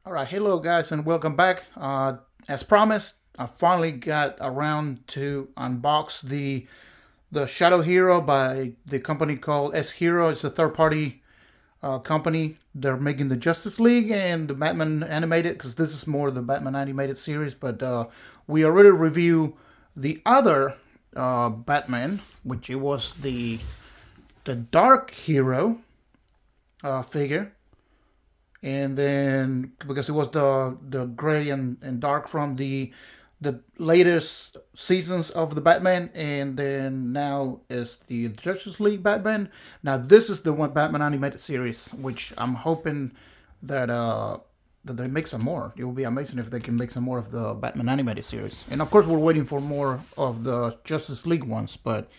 All right, hello guys, and welcome back. As promised, I finally got around to unbox the Shadow Hero by the company called S Hero. It's a third-party company. They're making the Justice League and the Batman animated, because this is more the Batman animated series. But we already reviewed the other Batman, which it was the Dark Hero figure. And then because it was the gray and dark from the latest seasons of the Batman, and then now is the Justice League Batman. Now this is the one Batman animated series, which I'm hoping that that they make some more. It will be amazing if they can make some more of the Batman animated series. And of course, we're waiting for more of the Justice League ones. But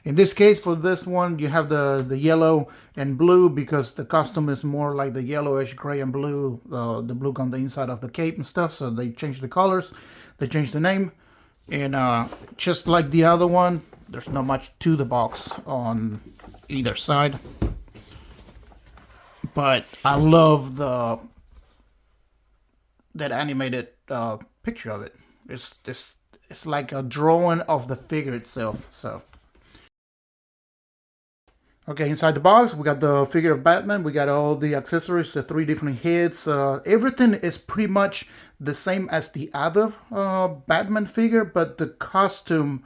in this case, for this one, you have the yellow and blue, because the costume is more like the yellowish gray and blue, the blue on the inside of the cape and stuff. So they changed the colors, they changed the name, and just like the other one, there's not much to the box on either side. But I love that animated picture of it. It's like a drawing of the figure itself. So okay, inside the box we got the figure of Batman. We got all the accessories, the 3 different heads. Everything is pretty much the same as the other Batman figure, but the costume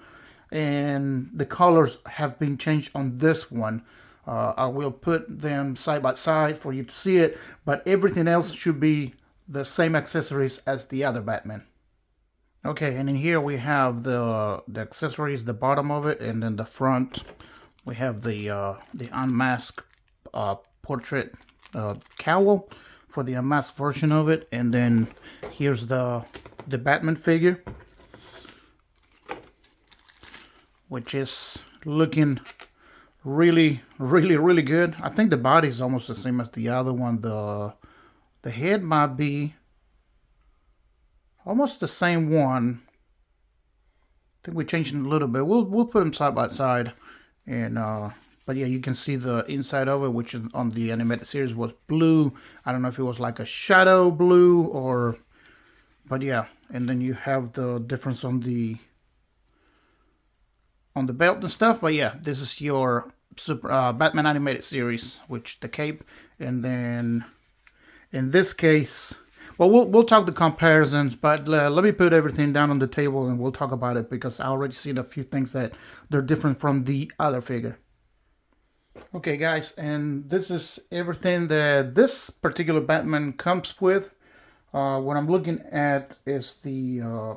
and the colors have been changed on this one. I will put them side by side for you to see it, but everything else should be the same accessories as the other Batman. Okay, and in here we have the accessories, the bottom of it, and then the front we have the unmasked portrait cowl for the unmasked version of it, and then here's the Batman figure, which is looking really good. I think the body is almost the same as the other one. The head might be almost the same one. I think we changed it a little bit. We'll put them side by side, and but yeah, you can see the inside of it, which is on the animated series was blue. I don't know if it was like a shadow blue or, but yeah. And then you have the difference on the belt and stuff. But yeah, this is your Batman animated series, which the cape, and then in this case, well, we'll talk the comparisons, but let me put everything down on the table and we'll talk about it, because I already seen a few things that they're different from the other figure. Okay, guys, and this is everything that this particular Batman comes with. What I'm looking at is the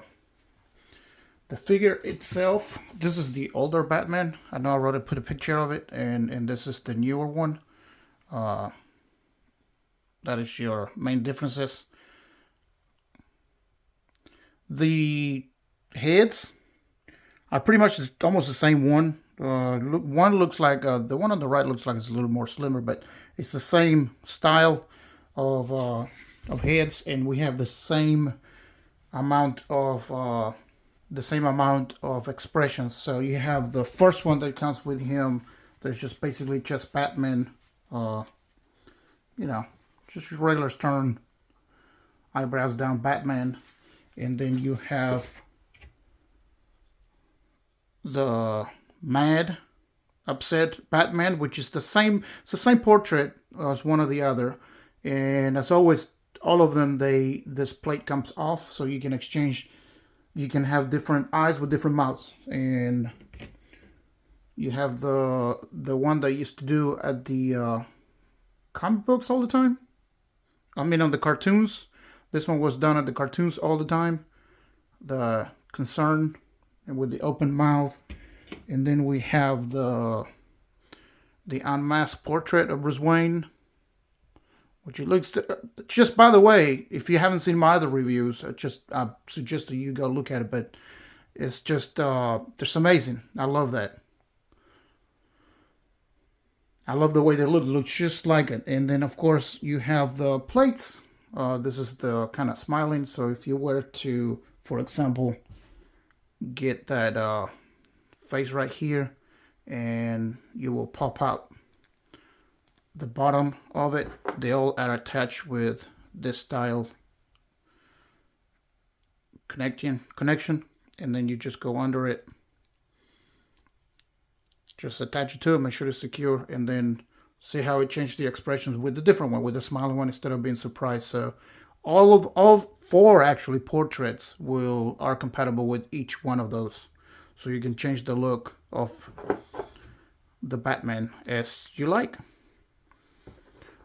figure itself. This is the older Batman. I know I already put a picture of it, and this is the newer one. That is your main differences. The heads are pretty much almost the same one. One looks like the one on the right looks like it's a little more slimmer, but it's the same style of heads, and we have the same amount of expressions. So you have the first one that comes with him. There's just basically just Batman, you know, just regular stern, eyebrows down Batman. And then you have the mad, upset Batman, which is the same. It's the same portrait as one or the other. And as always, all of them, this plate comes off, so you can exchange. You can have different eyes with different mouths. And you have the one that used to do at the comic books all the time. I mean, on the cartoons. This one was done at the cartoons all the time. The concern and with the open mouth. And then we have the unmasked portrait of Bruce Wayne, which it looks just, by the way, if you haven't seen my other reviews, I suggest that you go look at it. But it's just it's amazing. I love that. I love the way they look. It looks just like it. And then of course you have the plates. This is the kind of smiling. So if you were to, for example, get that face right here, and you will pop out the bottom of it. They all are attached with this style connection, and then you just go under it. Just attach it to it, make sure it's secure, and then see how it changed the expressions with the different one, with the smiling one, instead of being surprised. So all four actually portraits are compatible with each one of those. So you can change the look of the Batman as you like.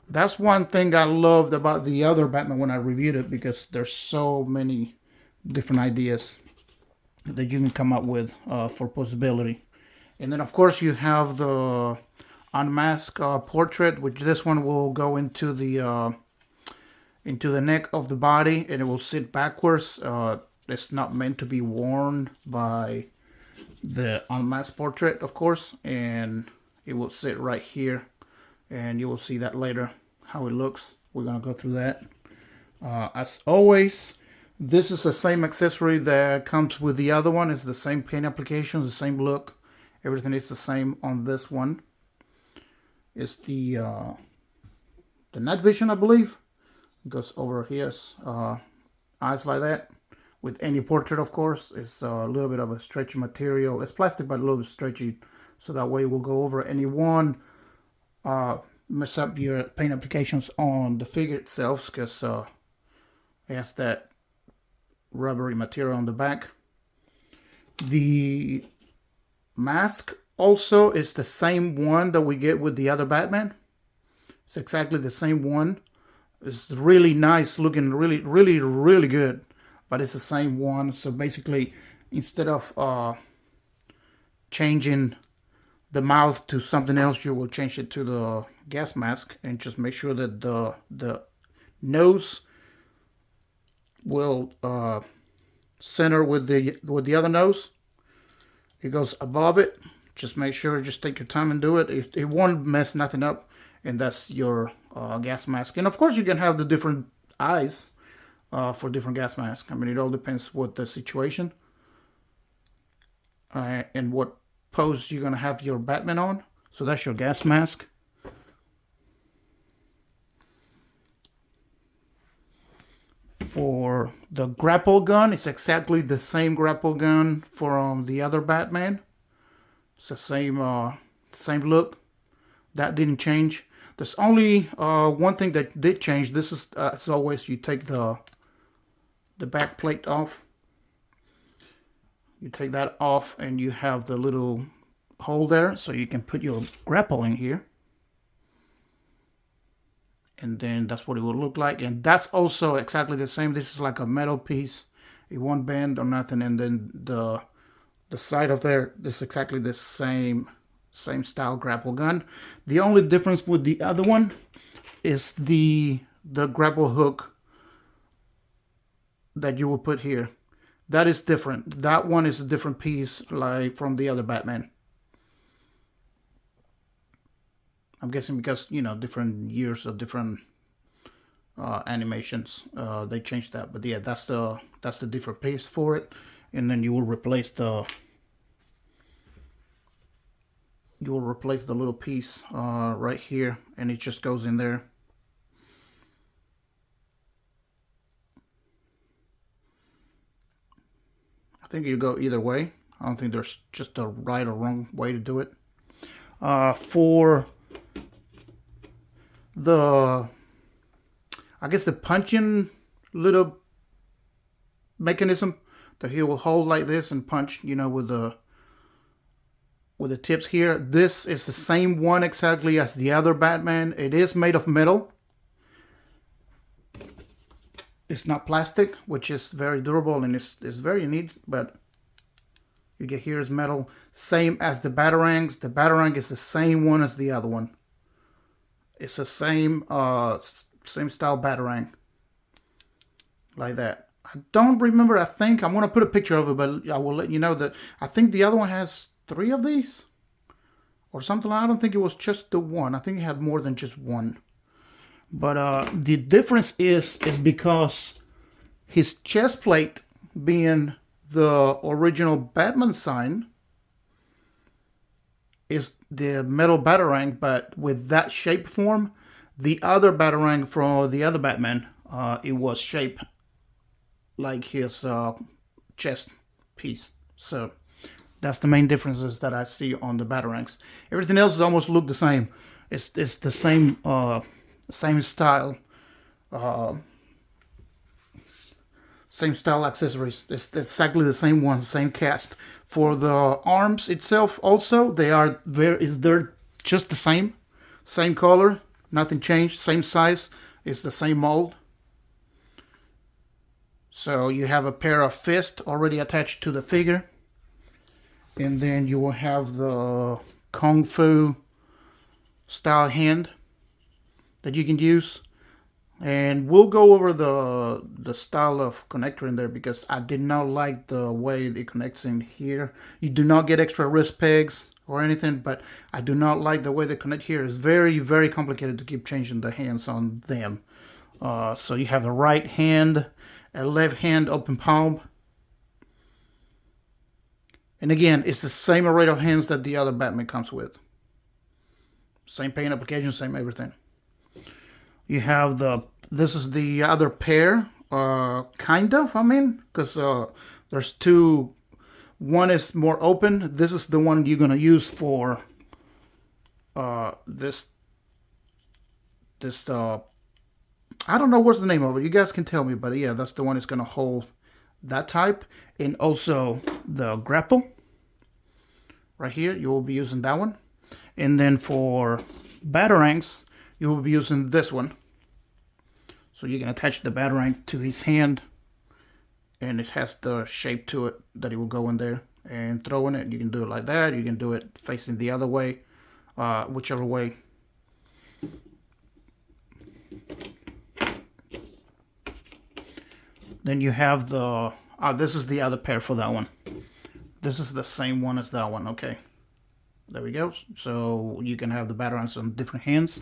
That's one thing I loved about the other Batman when I reviewed it, because there's so many different ideas that you can come up with for possibility. And then of course you have the unmasked portrait, which this one will go into the neck of the body, and it will sit backwards. It's not meant to be worn by the unmasked portrait, of course, and it will sit right here, and you will see that later how it looks. We're gonna go through that. As always, this is the same accessory that comes with the other one. It's the same paint application, the same look. Everything is the same on this one. It's the night vision, I believe. It goes over his eyes like that. With any portrait, of course, it's a little bit of a stretchy material. It's plastic, but a little bit stretchy, so that way it will go over any one. Mess up your paint applications on the figure itself, because it has that rubbery material on the back. The mask also is the same one that we get with the other Batman. It's exactly the same one. It's really nice looking, really good, but it's the same one. So basically, instead of changing the mouth to something else, you will change it to the gas mask, and just make sure that the nose will center with the other nose. It goes above it. Just make sure, just take your time and do it. It won't mess nothing up, and that's your gas mask. And of course, you can have the different eyes for different gas masks. I mean, it all depends what the situation and what pose you're gonna have your Batman on. So that's your gas mask. For the grapple gun, it's exactly the same grapple gun from the other Batman. It's the same look. That didn't change. There's only one thing that did change. This is, as always, you take the back plate off. You take that off, and you have the little hole there, so you can put your grapple in here. And then that's what it will look like. And that's also exactly the same. This is like a metal piece. It won't bend or nothing. And then the side of there, this is exactly the same style grapple gun. The only difference with the other one is the grapple hook that you will put here. That is different. That one is a different piece, like from the other Batman. I'm guessing because, you know, different years of different animations, they changed that. But yeah, that's the different piece for it. And then you will replace the little piece right here, and it just goes in there. I think you go either way. I don't think there's just a right or wrong way to do it. For I guess the punching little mechanism that he will hold like this and punch, you know, with the tips here. This is the same one exactly as the other Batman. It is made of metal. It's not plastic, which is very durable, and it's very neat. But you get here is metal, same as the Batarangs. The Batarang is the same one as the other one. It's the same style Batarang, like that. I don't remember. I think I'm gonna put a picture of it, but I will let you know that I think the other one has 3 of these or something. I don't think it was just the one. I think it had more than just one. But the difference is because his chest plate being the original Batman sign is the metal batarang, but with that shape form. The other batarang from the other Batman, it was shaped like his chest piece. So that's the main differences that I see on the batarangs. Everything else almost look the same. It's the same style. Same style accessories. It's exactly the same one, same cast. For the arms itself, also they're just the same color, nothing changed, same size. It's the same mold. So you have a pair of fists already attached to the figure, and then you will have the Kung Fu style hand that you can use. And we'll go over the style of connector in there, because I did not like the way it connects in here. You do not get extra wrist pegs or anything, but I do not like the way they connect here. It's very, very complicated to keep changing the hands on them. So you have a right hand, a left hand open palm. And again, it's the same array of hands that the other Batman comes with. Same paint application, same everything. You have this is the other pair, kind of, I mean, because there's two. One is more open. This is the one you're going to use for this, I don't know what's the name of it. You guys can tell me, but yeah, that's the one that's going to hold that type. And also the grapple. Right here, you will be using that one. And then for batarangs, you will be using this one. So you can attach the batarang to his hand, and it has the shape to it that it will go in there. And throwing it, you can do it like that. You can do it facing the other way, whichever way. Then you have the, this is the other pair for that one. This is the same one as that one, okay. There we go. So you can have the batarangs on different hands.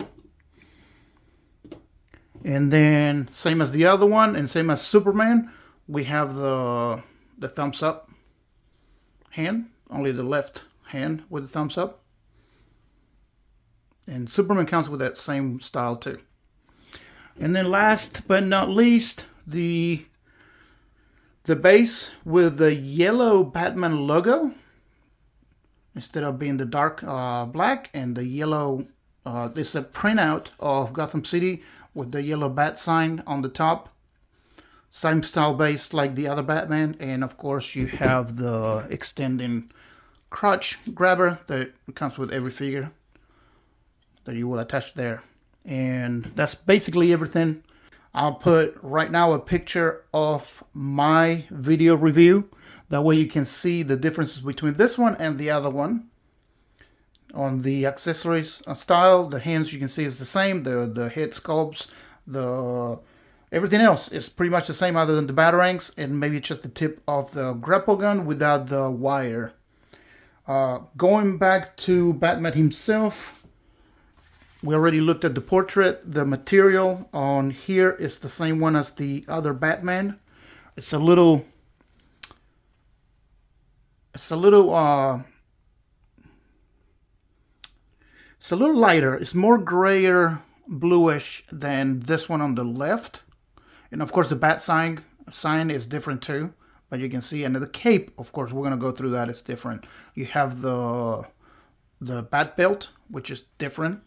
And then same as the other one, and same as Superman, we have the thumbs up hand, only the left hand with the thumbs up. And Superman comes with that same style too. And then last but not least, the base with the yellow Batman logo, instead of being the dark black, and the yellow, this is a printout of Gotham City with the yellow bat sign on the top. Same style base like the other Batman, and of course you have the extending crotch grabber that comes with every figure that you will attach there. And that's basically everything. I'll put right now a picture of my video review. That way you can see the differences between this one and the other one. On the accessories style, the hands you can see is the same. The head sculpts, everything else is pretty much the same other than the batarangs, and maybe just the tip of the grapple gun without the wire. Going back to Batman himself, we already looked at the portrait. The material on here is the same one as the other Batman. It's a little lighter. It's more grayer, bluish than this one on the left. And of course the bat sign is different too. But you can see, and the cape, of course, we're going to go through that. It's different. You have the bat belt, which is different.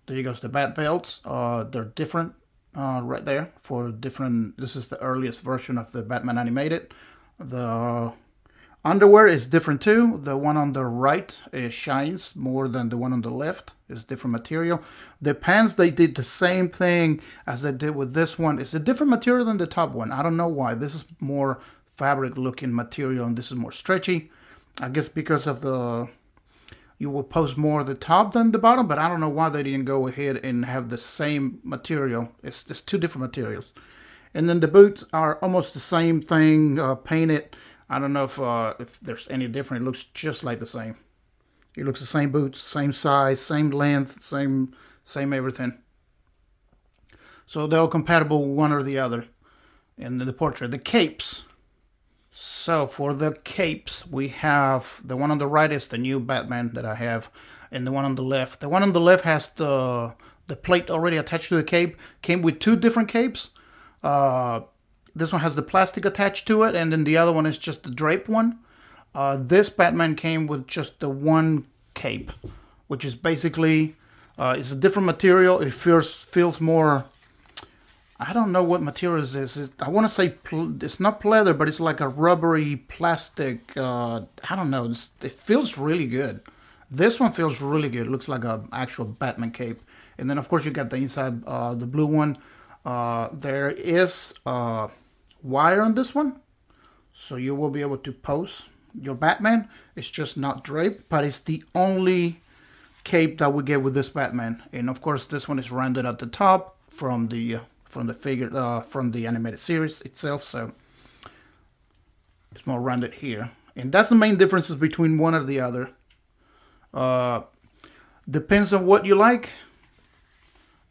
There you go, the bat belts. They're different right there for different. This is the earliest version of the Batman animated. The underwear is different too. The one on the right shines more than the one on the left. It's different material. The pants, they did the same thing as they did with this one. It's a different material than the top one. I don't know why. This is more fabric looking material and this is more stretchy. I guess because of you will post more the top than the bottom, but I don't know why they didn't go ahead and have the same material. It's just two different materials. And then the boots are almost the same thing, painted. I don't know if there's any different. It looks just like the same. It looks the same boots, same size, same length, same everything. So they're all compatible one or the other. And then the portrait. The capes. So for the capes, we have the one on the right is the new Batman that I have, and the one on the left. The one on the left has the plate already attached to the cape. Came with two different capes. Uh, this one has the plastic attached to it, and then the other one is just the drape one. This Batman came with just the one cape, which is basically it's a different material. It feels more. I don't know what material is this. I want to say it's not leather, but it's like a rubbery plastic. I don't know. It feels really good. This one feels really good. It looks like an actual Batman cape. And then of course you got the inside, the blue one. There is wire on this one, so you will be able to pose your Batman. It's just not draped, but it's the only cape that we get with this Batman. And of course this one is rounded at the top from the figure from the animated series itself, so it's more rounded here. And that's the main differences between one or the other. Depends on what you like.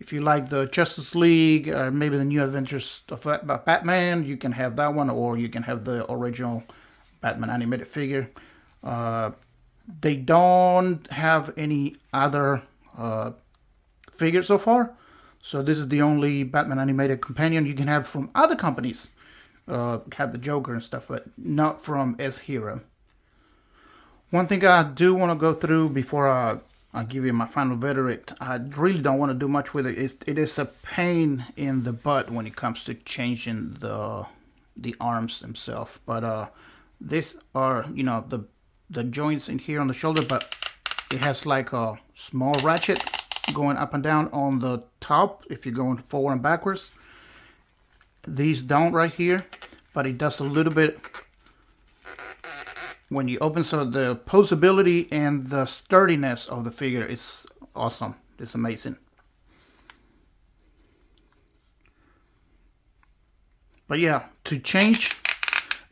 If you like the Justice League or maybe the New Adventures of Batman, you can have that one, or you can have the original Batman animated figure. They don't have any other figures so far, so this is the only Batman animated companion you can have from other companies. Have the Joker and stuff, but not from S-Hero. One thing I do want to go through before I give you my final verdict, I really don't want to do much with it. It is a pain in the butt when it comes to changing the arms themselves. But these are, you know, the joints in here on the shoulder, but it has like a small ratchet going up and down on the top if you're going forward and backwards. These don't right here, but it does a little bit when you open, so the posability and the sturdiness of the figure is awesome. It's amazing. But yeah, to change,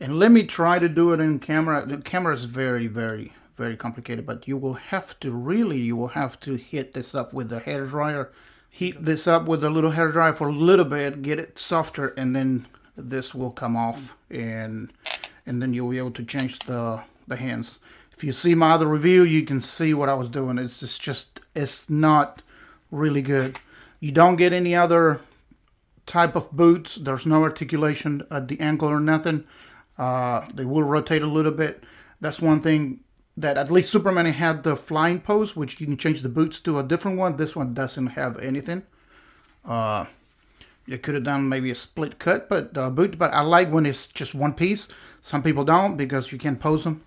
and let me try to do it in camera. The camera is very, very, very complicated, but you will have to hit this up with the hair dryer. Heat this up with a little hair dryer for a little bit, get it softer, and then this will come off, and then you'll be able to change the hands. If you see my other review, you can see what I was doing. It's not really good. You don't get any other type of boots. There's no articulation at the ankle or nothing. They will rotate a little bit. That's one thing that at least Superman had the flying pose, which you can change the boots to a different one. This one doesn't have anything. You could have done maybe a split cut, but boot. But I like when it's just one piece. Some people don't because you can't pose them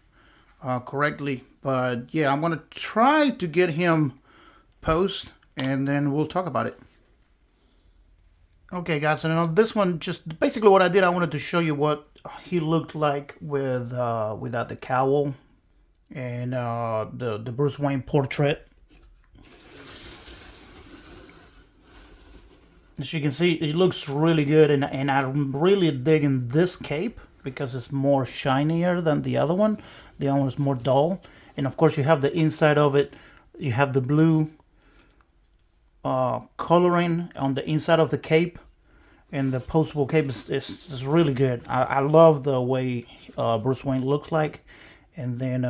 correctly. But yeah, I'm gonna try to get him posed, and then we'll talk about it. Okay, guys. So now this one, just basically what I did, I wanted to show you what he looked like with without the cowl and the Bruce Wayne portrait. As you can see, it looks really good, and I'm really digging this cape because it's more shinier than the other one. The other one is more dull. And of course you have the inside of it. You have the blue coloring on the inside of the cape. And the postable cape is really good. I love the way Bruce Wayne looks like. And then,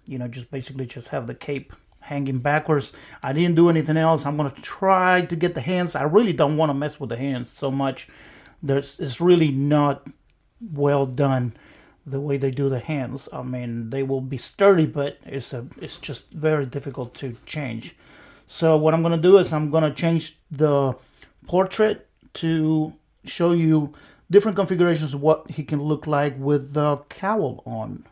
you know, just basically just have the cape hanging backwards. I didn't do anything else. I'm going to try to get the hands. I really don't want to mess with the hands so much. It's really not well done the way they do the hands. I mean, they will be sturdy, but it's just very difficult to change. So what I'm going to do is I'm going to change the portrait to show you different configurations of what he can look like with the cowl on.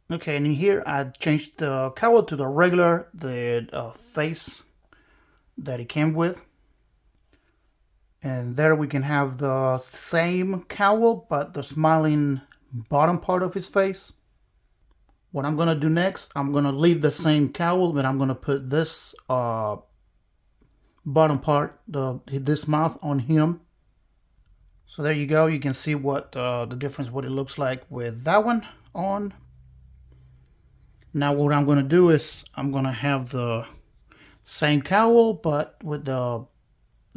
Okay, and in here I changed the cowl to the regular, the face that it came with. And there we can have the same cowl, but the smiling bottom part of his face. What I'm going to do next, I'm going to leave the same cowl, but I'm going to put this bottom part, this mouth on him. So there you go. You can see what the difference, what it looks like with that one on. Now what I'm going to do is I'm going to have the same cowl, but with the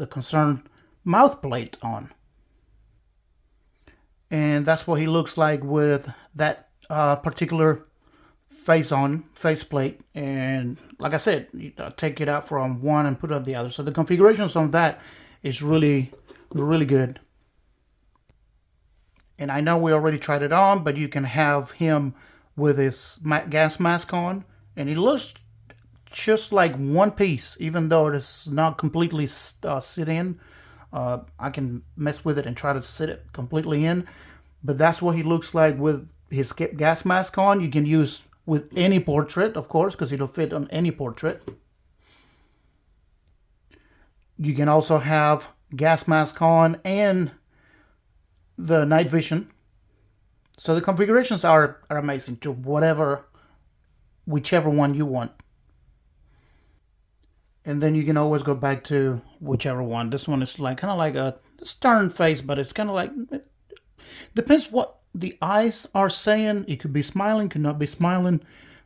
concerned mouth plate on. and that's what he looks like with that particular faceplate. And like I said, you take it out from one and put it on the other. So the configurations on that is really good. And I know we already tried it on, but you can have him with his gas mask on, and it looks just like one piece, even though it is not completely sit in. I can mess with it and try to sit it completely in, but that's what he looks like with his gas mask on. You can use with any portrait, of course, because it'll fit on any portrait. You can also have gas mask on and the night vision. So the configurations are amazing to whichever one you want. And then you can always go back to whichever one. This one is like kind of like a stern face, but it's kind of like, it depends what the eyes are saying. It could be smiling, could not be smiling.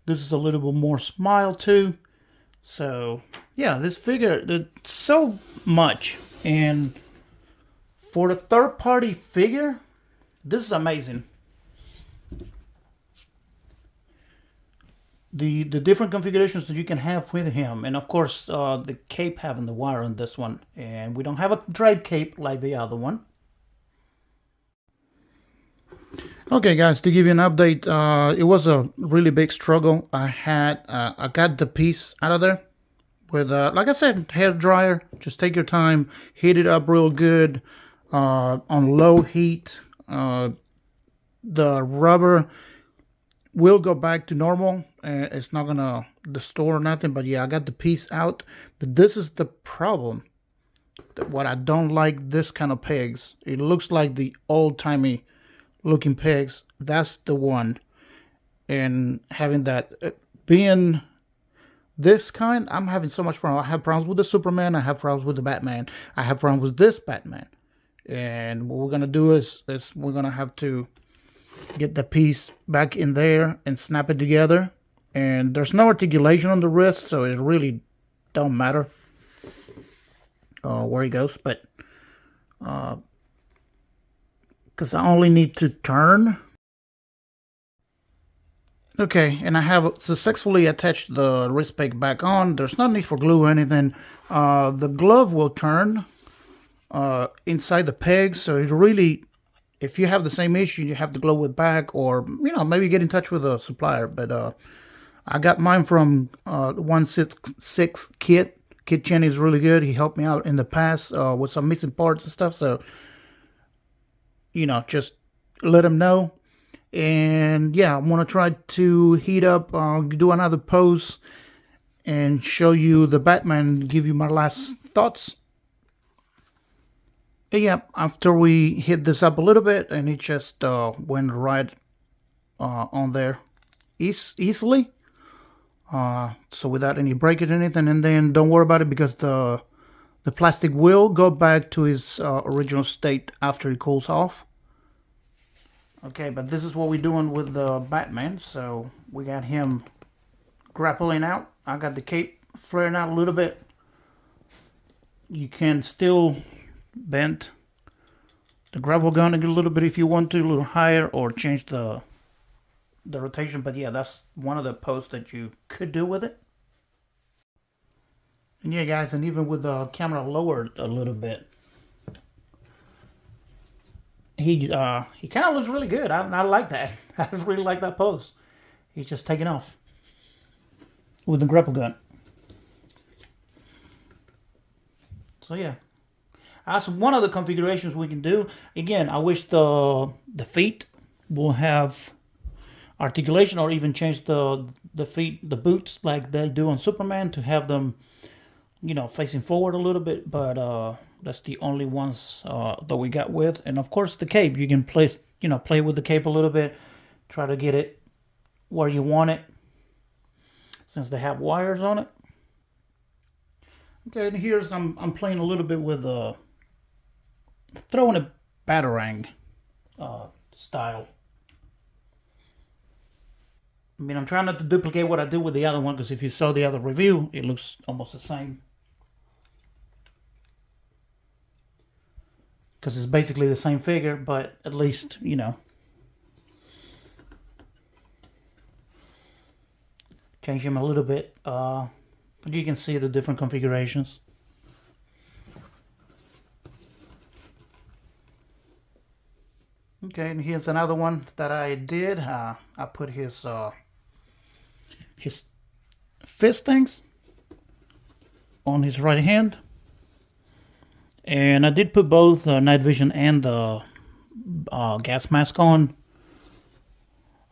This is a little bit more smile too. So yeah, this figure, it's so much. And for the third party figure, this is amazing. The different configurations that you can have with him, and of course the cape having the wire on this one, and we don't have a dried cape like the other one. Okay guys, to give you an update, it was a really big struggle. I got the piece out of there with like I said, hair dryer. Just take your time, heat it up real good on low heat. The rubber will go back to normal. It's not gonna distort or nothing, but yeah, I got the piece out. But this is the problem. What I don't like, this kind of pegs. It looks like the old-timey looking pegs. That's the one. And having that being this kind, I'm having so much problem. I have problems with the Superman. I have problems with the Batman. I have problems with this Batman. And what we're gonna do is we're gonna have to get the piece back in there and snap it together. And there's no articulation on the wrist, so it really don't matter where he goes. But because I only need to turn. Okay, and I have successfully attached the wrist peg back on. There's no need for glue or anything. The glove will turn inside the peg, so it really, if you have the same issue, you have to glue it back, or maybe get in touch with a supplier. But I got mine from 166 Kit. Kit Chen is really good. He helped me out in the past with some missing parts and stuff. So just let him know. And yeah, I'm gonna try to heat up, do another pose, and show you the Batman. Give you my last thoughts. Yeah, after we hit this up a little bit, and it just went right on there easily. So without any breakage or anything, and then don't worry about it because the plastic will go back to its original state after it cools off. Okay, but this is what we're doing with the Batman. So we got him grappling out. I got the cape flaring out a little bit. You can still bend the grapple gun a little bit if you want to, a little higher, or change the rotation. But yeah, that's one of the poses that you could do with it. And yeah, guys, and even with the camera lowered a little bit, he kind of looks really good. I like that. I really like that pose. He's just taking off with the grapple gun. So yeah, that's one of the configurations we can do. Again, I wish the feet will have articulation, or even change the feet, the boots, like they do on Superman, to have them facing forward a little bit. But that's the only ones that we got with. And of course the cape, you can play with the cape a little bit, try to get it where you want it, since they have wires on it. Okay, and here's I'm playing a little bit with throwing a batarang style. I mean, I'm trying not to duplicate what I did with the other one, because if you saw the other review, it looks almost the same. because it's basically the same figure, but at least, you know, change him a little bit, but you can see the different configurations. Okay, and here's another one that I did. I put his fist things on his right hand, and I did put both night vision and the gas mask on.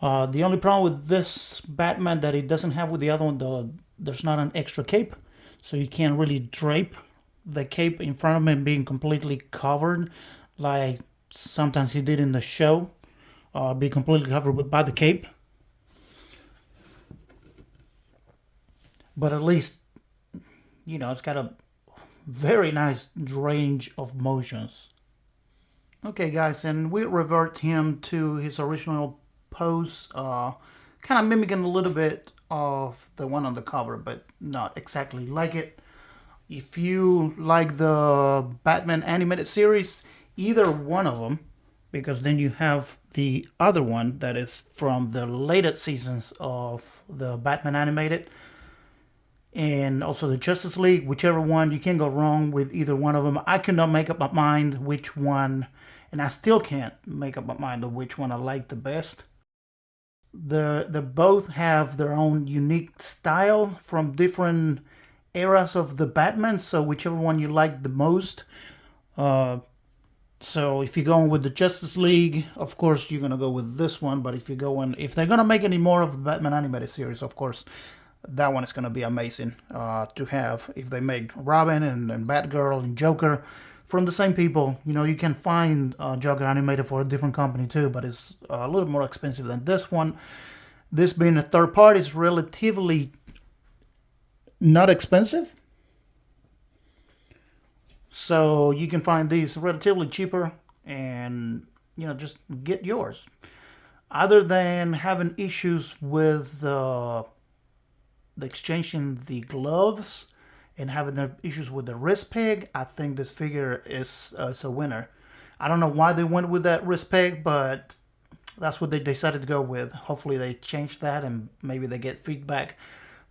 The only problem with this Batman that it doesn't have with the other one, there's not an extra cape, so you can't really drape the cape in front of him being completely covered like sometimes he did in the show, be completely covered by the cape. But at least, you know, it's got a very nice range of motions. Okay, guys, and we revert him to his original pose, kind of mimicking a little bit of the one on the cover, but not exactly like it. If you like the Batman animated series, either one of them, because then you have the other one that is from the later seasons of the Batman animated, and also the Justice League, whichever one, you can't go wrong with either one of them. I could not make up my mind which one, and I still can't make up my mind of which one I like the best. They both have their own unique style from different eras of the Batman, so whichever one you like the most. So if you're going with the Justice League, of course you're gonna go with this one. But if they're gonna make any more of the Batman animated series, of course that one is gonna be amazing to have. If they make Robin and Batgirl and Joker from the same people, you know, you can find Joker animated for a different company too, but it's a little more expensive than this one. This being a third party is relatively not expensive. So you can find these relatively cheaper and, you know, just get yours. Other than having issues with the exchanging the gloves and having the issues with the wrist peg, I think this figure is a winner. I don't know why they went with that wrist peg, but that's what they decided to go with. Hopefully they change that and maybe they get feedback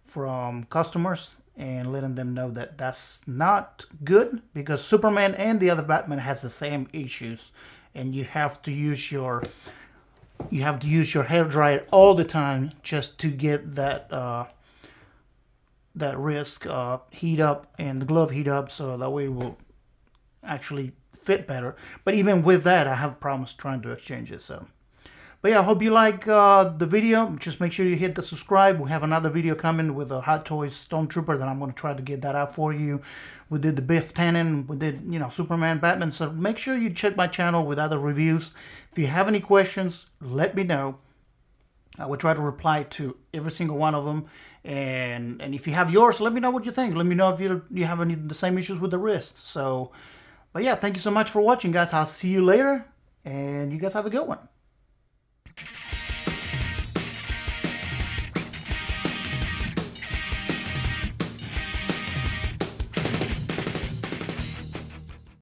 from customers and letting them know that that's not good, because Superman and the other Batman has the same issues, and you have to use your hair dryer all the time just to get that wrist heat up and the glove heat up, so that way it will actually fit better. But even with that, I have problems trying to exchange it. So, but yeah, I hope you like the video. Just make sure you hit the subscribe. We have another video coming with a Hot Toys Stormtrooper that I'm going to try to get that out for you. We did the Biff Tannen. We did, you know, Superman, Batman. So make sure you check my channel with other reviews. If you have any questions, let me know. I will try to reply to every single one of them. And if you have yours, let me know what you think. Let me know if you have any the same issues with the wrist. So, but yeah, thank you so much for watching, guys. I'll see you later. And you guys have a good one.